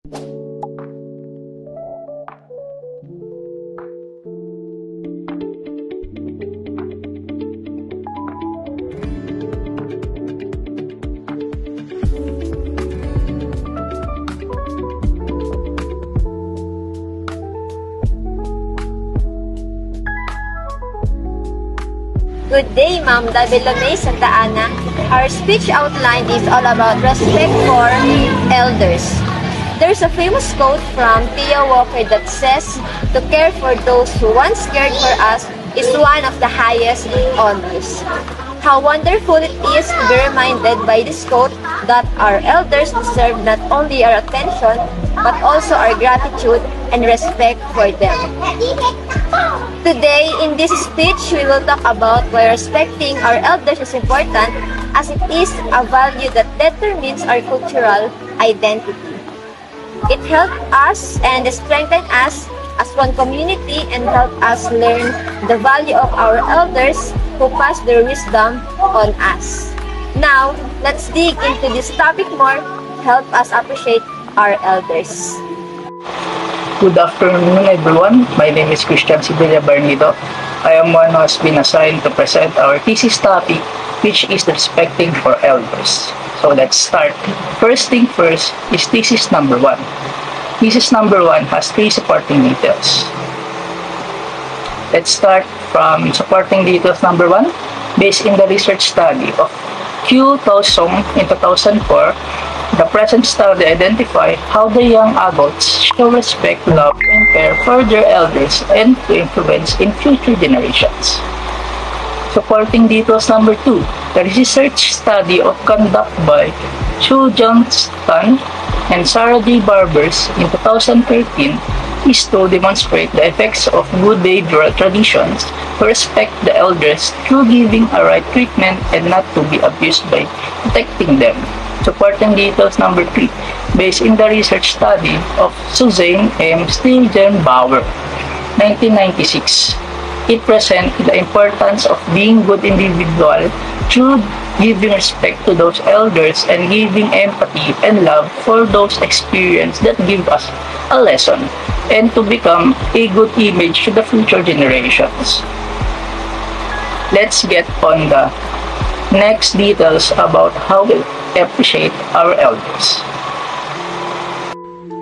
Good day, Ma'am Davilame Santa Ana. Our speech outline is all about respect for elders. There's a famous quote from Theo Walker that says, "To care for those who once cared for us is one of the highest honors." How wonderful it is to be reminded by this quote that our elders deserve not only our attention, but also our gratitude and respect for them. Today, in this speech, we will talk about why respecting our elders is important, as it is a value that determines our cultural identity. It helps us and strengthens us as one community and helps us learn the value of our elders who pass their wisdom on us. Now, let's dig into this topic more, help us appreciate our elders. Good afternoon, everyone. My name is Christian Sibilia Barnido. I am one who has been assigned to present our thesis topic, which is respecting for elders. So let's start. First thing first is thesis number 1. Thesis number 1 has 3 supporting details. Let's start from supporting details number 1. Based in the research study of Q. Tosong in 2004, the present study identified how the young adults show respect, love, and care for their elders and to influence in future generations. Supporting details number 2, the research study of conducted by Chu Johnston and Sarah J. Barbers in 2013 is to demonstrate the effects of good behavioral traditions to respect the elders through giving a right treatment and not to be abused by protecting them. Supporting details number 3, based in the research study of Suzanne M. Stilgenbauer, 1996. It presents the importance of being good individual through giving respect to those elders and giving empathy and love for those experiences that give us a lesson and to become a good image to the future generations. Let's get on the next details about how we appreciate our elders.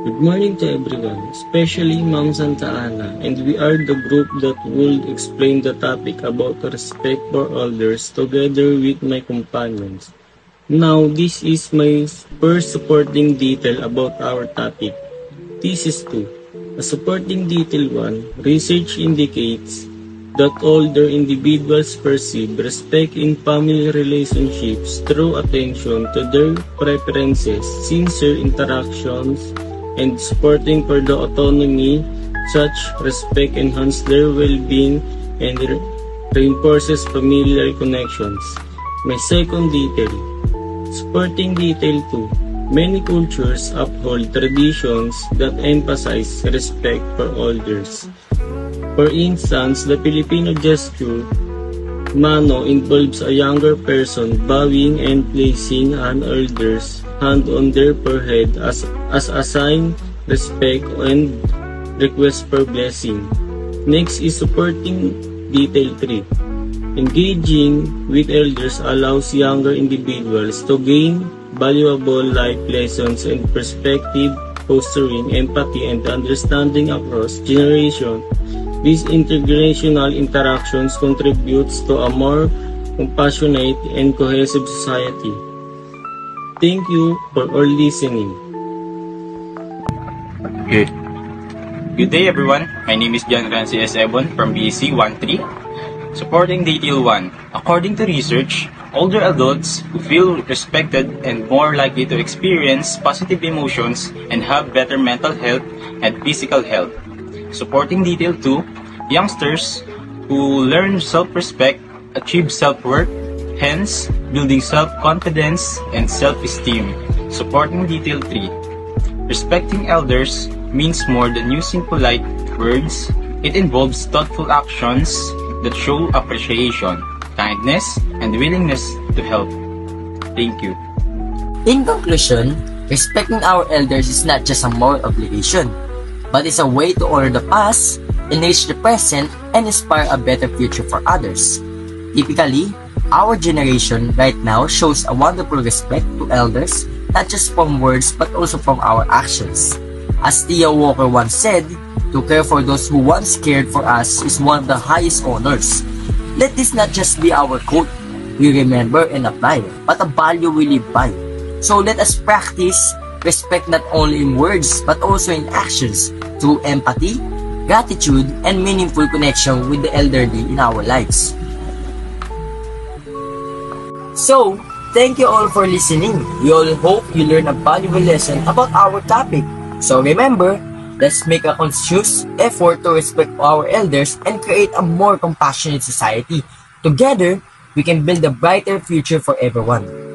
Good morning to everyone, especially Ma'am Santa Ana, and we are the group that will explain the topic about respect for elders together with my companions. Now, this is my first supporting detail about our topic. Thesis 2. A supporting detail 1, research indicates that older individuals perceive respect in family relationships through attention to their preferences, sincere interactions, and supporting for the autonomy. Such respect enhances their well-being and reinforces familiar connections. My second detail. Supporting detail 2. Many cultures uphold traditions that emphasize respect for elders. For instance, the Filipino gesture, mano, involves a younger person bowing and placing an elder's hand on their forehead as a sign respect and request for blessing. Next is supporting detail 3. Engaging with elders allows younger individuals to gain valuable life lessons and perspective, fostering empathy and understanding across generations. These intergenerational interactions contributes to a more compassionate and cohesive society. Thank you for all listening. Good day, everyone. My name is John Rancy S. Ebon from BEC 13. Supporting detail 1. According to research, older adults who feel respected and more likely to experience positive emotions and have better mental health and physical health. Supporting detail 2. Youngsters who learn self-respect achieve self-worth, hence building self-confidence and self-esteem. Supporting detail 3. Respecting elders means more than using polite words. It involves thoughtful actions that show appreciation, kindness, and willingness to help. Thank you. In conclusion, Respecting our elders is not just a moral obligation, but it's a way to honor the past, enrich the present, and inspire a better future for others. Typically, our generation right now shows a wonderful respect to elders, not just from words but also from our actions. As Theo Walker once said, to care for those who once cared for us is one of the highest honors. Let this not just be our quote we remember and apply, but a value we live by. So let us practice respect not only in words but also in actions through empathy, gratitude, and meaningful connection with the elderly in our lives. So, thank you all for listening. We all hope you learned a valuable lesson about our topic. So remember, let's make a conscious effort to respect our elders and create a more compassionate society. Together, we can build a brighter future for everyone.